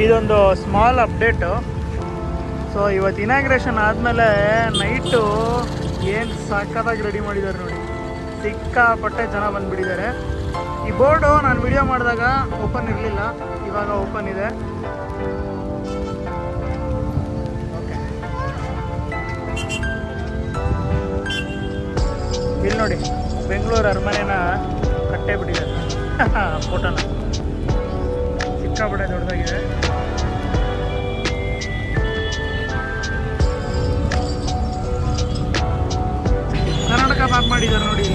ಇದೊಂದು small update. So ಇವತ್ತು inauguration ಆದಮೇಲೆ ನೈಟು ಏನು ಸಕ್ಕತ್ತಾಗಿ ರೆಡಿ ಮಾಡಿದ್ದಾರೆ ನೋಡಿ. ಸಿಕ್ಕಾಪಟ್ಟೆ ಜನ ಬಂದುಬಿಟ್ಟಿದ್ದಾರೆ. ಈ ಬೋರ್ಡು ನಾನು ವಿಡಿಯೋ ಮಾಡಿದಾಗ ಓಪನ್ ಇರಲಿಲ್ಲ, ಇವಾಗ ಓಪನ್ ಇದೆ. ಓಕೆ, ಇಲ್ಲಿ ನೋಡಿ ಬೆಂಗಳೂರು ಅರಮನೆನ ಕಟ್ಟೇ ಬಿಟ್ಟಿದ್ದಾರೆ. ಫೋಟೋನ ಸಿಕ್ಕಾಪಟ್ಟೆ ದೊಡ್ಡದಾಗಿದೆ. ಕರ್ನಾಟಕ ಮ್ಯಾಪ್ ಮಾಡಿದ್ದಾರೆ ನೋಡಿ.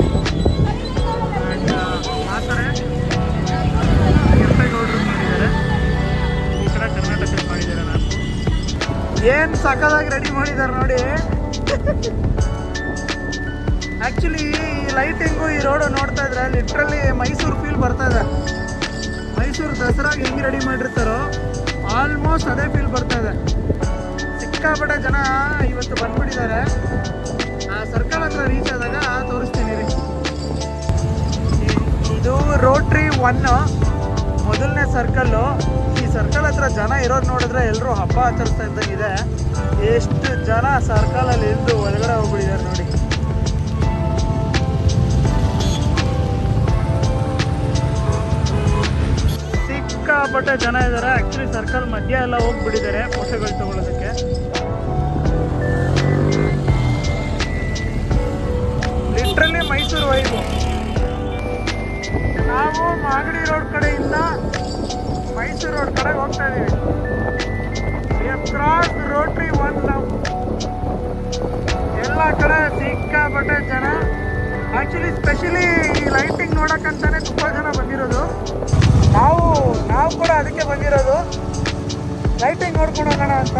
ಆ ಥರ ಕೆಂಪೇಗೌಡರು ಮಾಡಿದ್ದಾರೆ, ಈ ಕಡೆ ಕರ್ನಾಟಕ ಮಾಡಿದ್ದಾರೆ. ಮ್ಯಾಪ್ ಏನು ಸಕ್ಕದಾಗಿ ರೆಡಿ ಮಾಡಿದ್ದಾರೆ ನೋಡಿ. ಆ್ಯಕ್ಚುಲಿ ಈ ಲೈಟಿಂಗು ಈ ರೋಡು ನೋಡ್ತಾ ಇದ್ರೆ ಲಿಟ್ರಲಿ ಮೈಸೂರು ಫೀಲ್ ಬರ್ತಾ ಇದೆ. ಮೈಸೂರು ದಸರಾಗೆ ಹೆಂಗೆ ರೆಡಿ ಮಾಡಿರ್ತಾರೋ ಆಲ್ಮೋಸ್ಟ್ ಅದೇ ಫೀಲ್ ಬರ್ತಾ ಇದೆ. ಸಿಕ್ಕಾಪಟ್ಟೆ ಜನ ಇವತ್ತು ಬಂದ್ಬಿಟ್ಟಿದ್ದಾರೆ. ಆ ಸರ್ಕಲ್ ಹತ್ರ ರೀಚ್ ಆದಾಗ ತೋರಿಸ್ತೀನಿ ರೀ. ಇದು ರೋಟ್ರಿ 1 ಮೊದಲನೇ ಸರ್ಕಲ್ಲು. ಈ ಸರ್ಕಲ್ ಹತ್ರ ಜನ ಇರೋದು ನೋಡಿದ್ರೆ ಎಲ್ಲರೂ ಹಬ್ಬ ಆಚರಿಸ್ತಾ ಇದ್ದಂಗಿದೆ. ಎಷ್ಟು ಜನ ಸರ್ಕಲಲ್ಲಿ ಇದ್ದು ಒಳಗಡೆ ಹೋಗ್ಬಿಟ್ಟಿದ್ದಾರೆ ನೋಡಿ. ಸಿಕ್ಕಾಪಟ್ಟೆ ಜನ ಇದ್ದಾರೆ. ಆ್ಯಕ್ಚುಲಿ ಸರ್ಕಲ್ ಮಧ್ಯ ಎಲ್ಲ ಹೋಗ್ಬಿಟ್ಟಿದ್ದಾರೆ ಫೋಟೋಗಳು ತಗೊಳ್ಳೋದಕ್ಕೆ. Literally Mysuru vibe. ನಾವು ಮಾಗಡಿ ರೋಡ್ ಕಡೆಯಿಂದ ಮೈಸೂರು ರೋಡ್ ಕಡೆಗೆ ಹೋಗ್ತಾ ಇದ್ದೀವಿ. ಕ್ರಾಸ್ ರೋಟ್ರಿ 1 ನಾವು. ಎಲ್ಲ ಕಡೆ ಸಿಕ್ಕಾಪಟ್ಟೆ ಜನ. ಆ್ಯಕ್ಚುಲಿ ಸ್ಪೆಷಲಿ ಈ ಲೈಟಿಂಗ್ ನೋಡೋಕ್ಕಂತಾನೆ ತುಂಬ ಜನ ಬಂದಿರೋದು. ನಾವು ಕೂಡ ಅದಕ್ಕೆ ಬಂದಿರೋದು, ಲೈಟಿಂಗ್ ನೋಡ್ಕೊಂಡು ಹೋಗೋಣ ಅಂತ.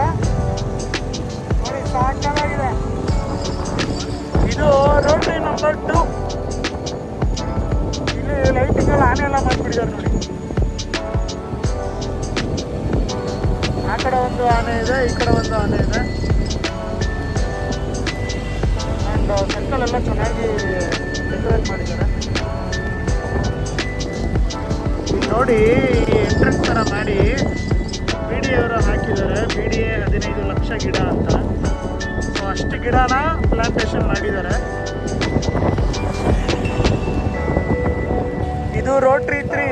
ನೋಡಿ ಸಾಕಾಗಿದೆ. ಇದು ರೋಟ್ರಿ ನಂಬರ್ 2. ಇಲ್ಲಿ ಲೈಟಿಂಗ್ ಎಲ್ಲ ಆನೆ ಎಲ್ಲ ಮಾಡಿಬಿಟ್ಟಿದ್ದಾರೆ ನೋಡಿ. ಆ ಕಡೆ ಒಂದು ಆನೆ ಇದೆ, ಈ ಕಡೆ ಒಂದು ಆನೆ ಇದೆ. ಆ್ಯಂಡ್ ಸರ್ಕಲ್ ಎಲ್ಲ ಚೆನ್ನಾಗಿ ಡೆಕೋರೇಟ್ ಮಾಡಿದ್ದಾರೆ. ಇಲ್ಲಿ ನೋಡಿ ಎಂಟ್ರೆನ್ಸ್ ಥರ ಮಾಡಿ BDA ಅವರು ಹಾಕಿದ್ದಾರೆ. BDA 15 ಲಕ್ಷ ಗಿಡ ಅಂತ. ಸೊ ಅಷ್ಟು ಗಿಡನ ಪ್ಲಾಂಟೇಶನ್ ಮಾಡಿದ್ದಾರೆ. ಇದು ರೋಟ್ರಿ 3.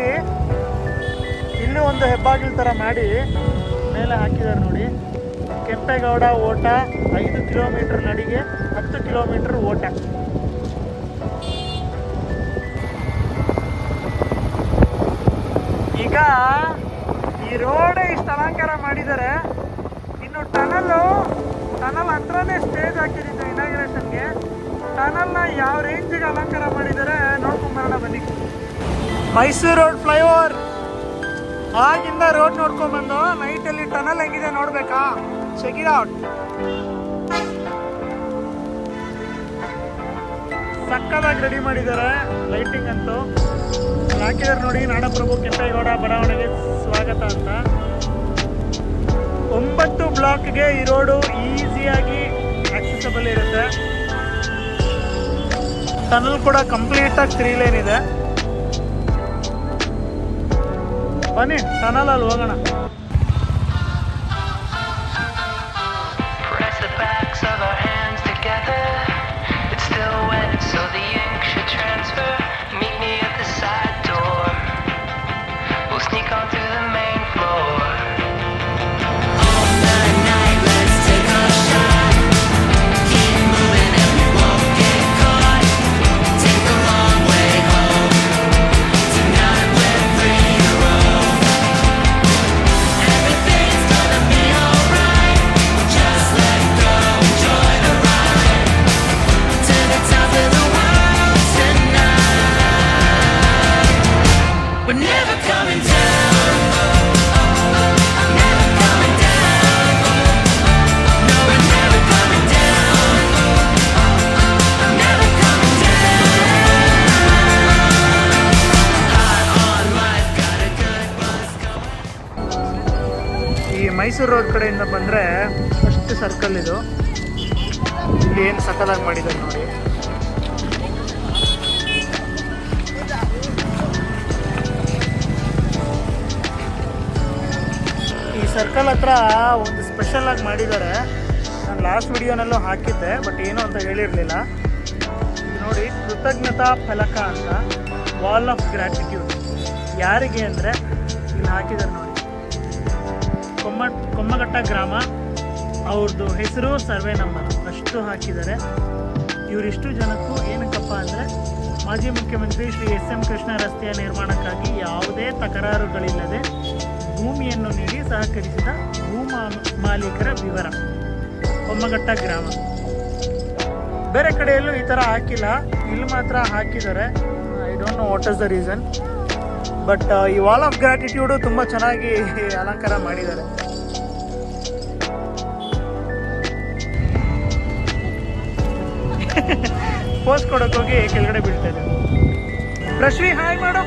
ಇಲ್ಲೂ ಒಂದು ಹೆಬ್ಬಾಗಿಲು ಥರ ಮಾಡಿ ಮೇಲೆ ಹಾಕಿದ್ದಾರೆ ನೋಡಿ. ಕೆಂಪೇಗೌಡ ಓಟ 5 ಕಿಲೋಮೀಟರ್ ನಡಿಗೆ 10 ಕಿಲೋಮೀಟರ್ ಓಟ. ಈಗ ಈ ರೋಡೇ ಇಷ್ಟು ಅಲಂಕಾರ ಮಾಡಿದ್ದಾರೆ. ಇನ್ನು ಟನಲ್ ಹತ್ರನೇ ಸ್ಟೇಜ್ ಹಾಕಿದ್ದು ಇನಾಗ್ರೇಷನ್ಗೆ. ಟನಲ್ನ ಯಾವ ರೇಂಜಿಗೆ ಅಲಂಕಾರ ಮಾಡಿದ್ದಾರೆ ನೋಡ್ಕೊಂಬರೋಣ ಬನ್ನಿ. ಮೈಸೂರು ರೋಡ್ ಫ್ಲೈಓವರ್ ಆಗಿಂದ ರೋಡ್ ನೋಡ್ಕೊಂಡ್ಬಂದು ನೈಟಲ್ಲಿ ಟನಲ್ ಹೆಂಗಿದೆ ನೋಡ್ಬೇಕಾ? Check it out. ಸಕ್ಕದಾಗಿ ರೆಡಿ ಮಾಡಿದ್ದಾರೆ. ಲೈಟಿಂಗ್ ಅಂತೂ ಹಾಕಿದ್ದಾರೆ ನೋಡಿ. ನಾಡಪ್ರಭು ಕೆಂಪೇಗೌಡ ಬಡಾವಣೆಗೆ ಸ್ವಾಗತ ಅಂತ. 9 ಬ್ಲಾಕ್ಗೆ ಈ ರೋಡು ಈಸಿಯಾಗಿ ಆಕ್ಸೆಸಬಲ್ ಇರುತ್ತೆ. ಟನಲ್ ಕೂಡ ಕಂಪ್ಲೀಟಾಗಿ 3 ಲೇನ್ ಇದೆ. ಬನ್ನಿ ಟನಲ್ ಅಲ್ಲಿ ಹೋಗೋಣ. ಮೈಸೂರು ರೋಡ್ ಕಡೆಯಿಂದ ಬಂದರೆ ಫಸ್ಟ್ ಸರ್ಕಲ್ ಇದು. ಇಲ್ಲಿ ಏನು ಸಕ್ಕದಾಗಿ ಮಾಡಿದ್ದಾರೆ ನೋಡಿ. ಈ ಸರ್ಕಲ್ ಹತ್ರ ಒಂದು ಸ್ಪೆಷಲ್ ಆಗಿ ಮಾಡಿದ್ದಾರೆ. ನಾನು ಲಾಸ್ಟ್ ವಿಡಿಯೋನಲ್ಲೂ ಹಾಕಿದ್ದೆ, ಬಟ್ ಏನು ಅಂತ ಹೇಳಿರಲಿಲ್ಲ. ನೋಡಿ, ಕೃತಜ್ಞತಾ ಫಲಕ ಅಂತ, ವಾಲ್ ಆಫ್ ಗ್ರ್ಯಾಟಿಟ್ಯೂಡ್. ಯಾರಿಗೆ ಅಂದರೆ ಇಲ್ಲಿ ಹಾಕಿದ್ದಾರೆ ನೋಡಿ, ಕೊಮ್ಮಘಟ್ಟ ಗ್ರಾಮ, ಅವ್ರದ್ದು ಹೆಸರು, ಸರ್ವೆ ನಂಬರ್ ಅಷ್ಟು ಹಾಕಿದ್ದಾರೆ. ಇವರಿಷ್ಟು ಜನಕ್ಕೂ ಏನಕ್ಕಪ್ಪ ಅಂದರೆ, ಮಾಜಿ ಮುಖ್ಯಮಂತ್ರಿ ಶ್ರೀ SM ಕೃಷ್ಣ ರಸ್ತೆಯ ನಿರ್ಮಾಣಕ್ಕಾಗಿ ಯಾವುದೇ ತಕರಾರುಗಳಿಲ್ಲದೆ ಭೂಮಿಯನ್ನು ನೀಡಿ ಸಹಕರಿಸಿದ ಮಾಲೀಕರ ವಿವರ. ಕೊಮ್ಮಘಟ್ಟ ಗ್ರಾಮ. ಬೇರೆ ಕಡೆಯಲ್ಲೂ ಈ ಥರ ಹಾಕಿಲ್ಲ, ಇಲ್ಲಿ ಮಾತ್ರ ಹಾಕಿದ್ದಾರೆ. I don't know what is the reason, but ಈ ವಾಲ್ ಆಫ್ ಗ್ರ್ಯಾಟಿಟ್ಯೂಡು ತುಂಬ ಚೆನ್ನಾಗಿ ಅಲಂಕಾರ ಮಾಡಿದ್ದಾರೆ. ಪೋಸ್ಟ್ ಕೊಡೋಕೆ ಹೋಗಿ ಕೆಳಗಡೆ ಬೀಳ್ತಾ ಇದೆ. ರಶ್ವಿ ಹಾಯ್ ಮಾಡು.